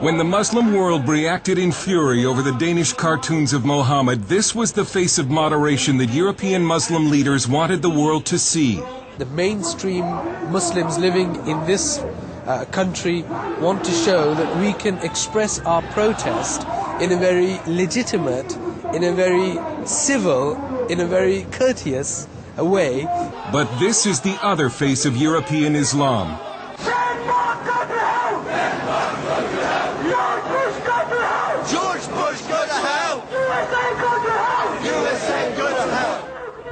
When the Muslim world reacted in fury over the Danish cartoons of Mohammed, this was the face of moderation that European Muslim leaders wanted the world to see. The mainstream Muslims living in this country want to show that we can express our protest in a very legitimate, in a very civil, in a very courteous way. But this is the other face of European Islam.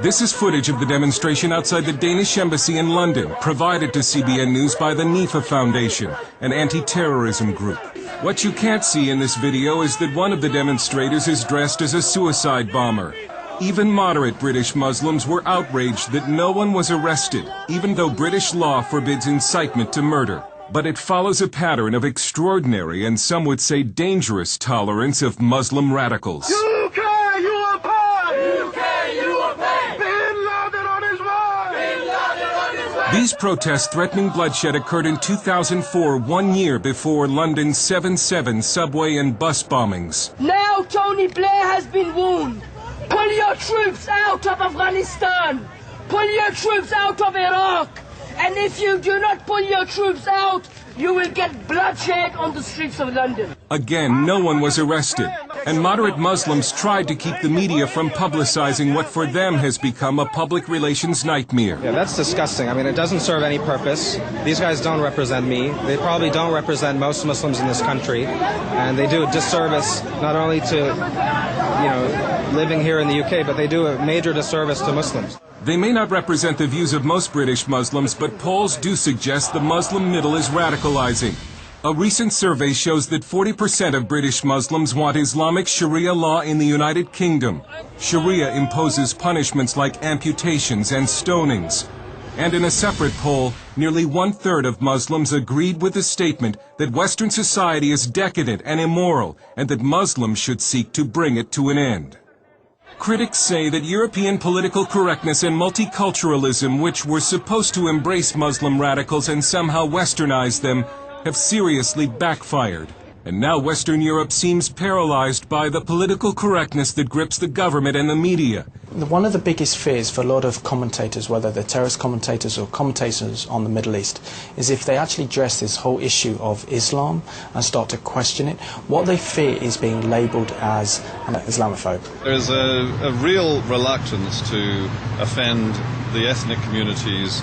This is footage of the demonstration outside the Danish embassy in London, provided to CBN News by the NIFA Foundation, an anti-terrorism group. What you can't see in this video is that one of the demonstrators is dressed as a suicide bomber. Even moderate British Muslims were outraged that no one was arrested, even though British law forbids incitement to murder. But it follows a pattern of extraordinary and some would say dangerous tolerance of Muslim radicals. These protests threatening bloodshed occurred in 2004, 1 year before London's 7/7 subway and bus bombings. Now Tony Blair has been warned. Pull your troops out of Afghanistan. Pull your troops out of Iraq. And if you do not pull your troops out, you will get bloodshed on the streets of London. Again, no one was arrested, and moderate Muslims tried to keep the media from publicizing what for them has become a public relations nightmare. Yeah, that's disgusting. I mean, it doesn't serve any purpose. These guys don't represent me. They probably don't represent most Muslims in this country, and they do a disservice not only to, living here in the UK, but they do a major disservice to Muslims. They may not represent the views of most British Muslims, but polls do suggest the Muslim middle is radicalizing. A recent survey shows that 40% of British Muslims want Islamic Sharia law in the United Kingdom. Sharia imposes punishments like amputations and stonings. And in a separate poll, nearly 1/3 of Muslims agreed with the statement that Western society is decadent and immoral, and that Muslims should seek to bring it to an end. Critics say that European political correctness and multiculturalism, which were supposed to embrace Muslim radicals and somehow westernize them, have seriously backfired. And now Western Europe seems paralyzed by the political correctness that grips the government and the media. One of the biggest fears for a lot of commentators, whether they're terrorist commentators or commentators on the Middle East, is if they actually address this whole issue of Islam and start to question it, what they fear is being labelled as an Islamophobe. There is a real reluctance to offend the ethnic communities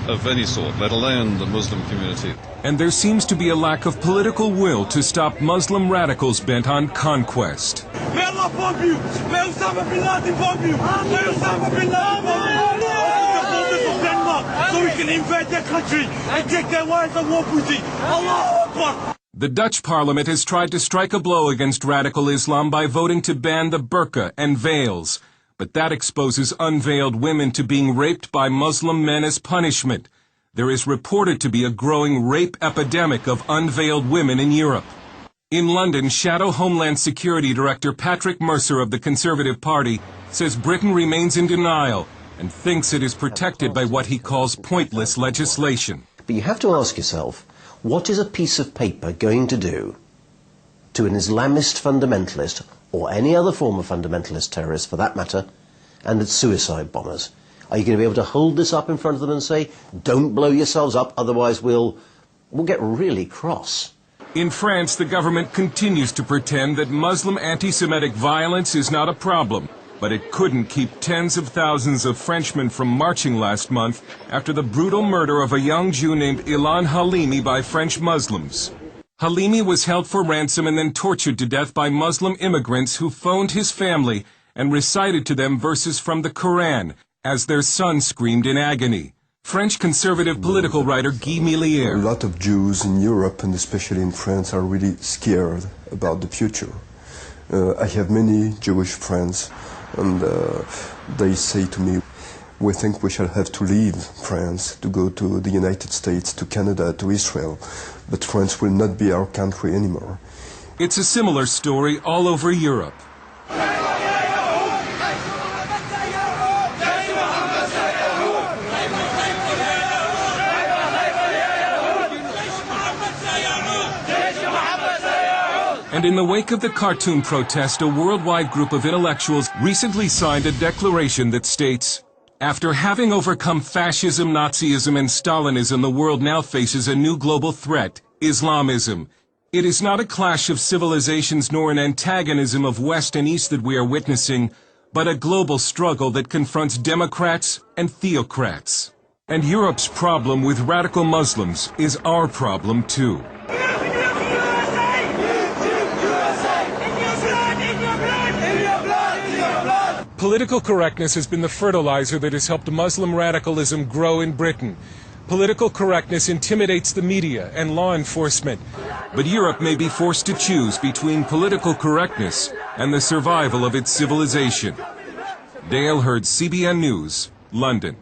of any sort, let alone the Muslim community. And there seems to be a lack of political will to stop Muslim radicals bent on conquest. May Allah bomb you! May Osama bin Laden bomb you! May Osama bin Laden bomb you! Denmark, so we can invade their country and take their wives and war booty! Allahu Akbar! The Dutch parliament has tried to strike a blow against radical Islam by voting to ban the burqa and veils. But that exposes unveiled women to being raped by Muslim men as punishment. There is reported to be a growing rape epidemic of unveiled women in Europe. In London, Shadow Homeland Security Director Patrick Mercer of the Conservative Party says Britain remains in denial and thinks it is protected by what he calls pointless legislation. But you have to ask yourself, what is a piece of paper going to do to an Islamist fundamentalist, or any other form of fundamentalist terrorist for that matter, and its suicide bombers? Are you going to be able to hold this up in front of them and say, don't blow yourselves up, otherwise we'll get really cross? In France, the government continues to pretend that Muslim anti-Semitic violence is not a problem, but it couldn't keep tens of thousands of Frenchmen from marching last month after the brutal murder of a young Jew named Ilan Halimi by French Muslims. Halimi was held for ransom and then tortured to death by Muslim immigrants who phoned his family and recited to them verses from the Quran as their son screamed in agony. French conservative political writer Guy Millier. A lot of Jews in Europe, and especially in France, are really scared about the future. I have many Jewish friends, and they say to me, we think we shall have to leave France to go to the United States, to Canada, to Israel, but France will not be our country anymore. It's a similar story all over Europe. And in the wake of the cartoon protest, a worldwide group of intellectuals recently signed a declaration that states, "After having overcome fascism, Nazism, and Stalinism, the world now faces a new global threat, Islamism. It is not a clash of civilizations nor an antagonism of West and East that we are witnessing, but a global struggle that confronts democrats and theocrats. And Europe's problem with radical Muslims is our problem too." Political correctness has been the fertilizer that has helped Muslim radicalism grow in Britain. Political correctness intimidates the media and law enforcement. But Europe may be forced to choose between political correctness and the survival of its civilization. Dale Hurd, CBN News, London.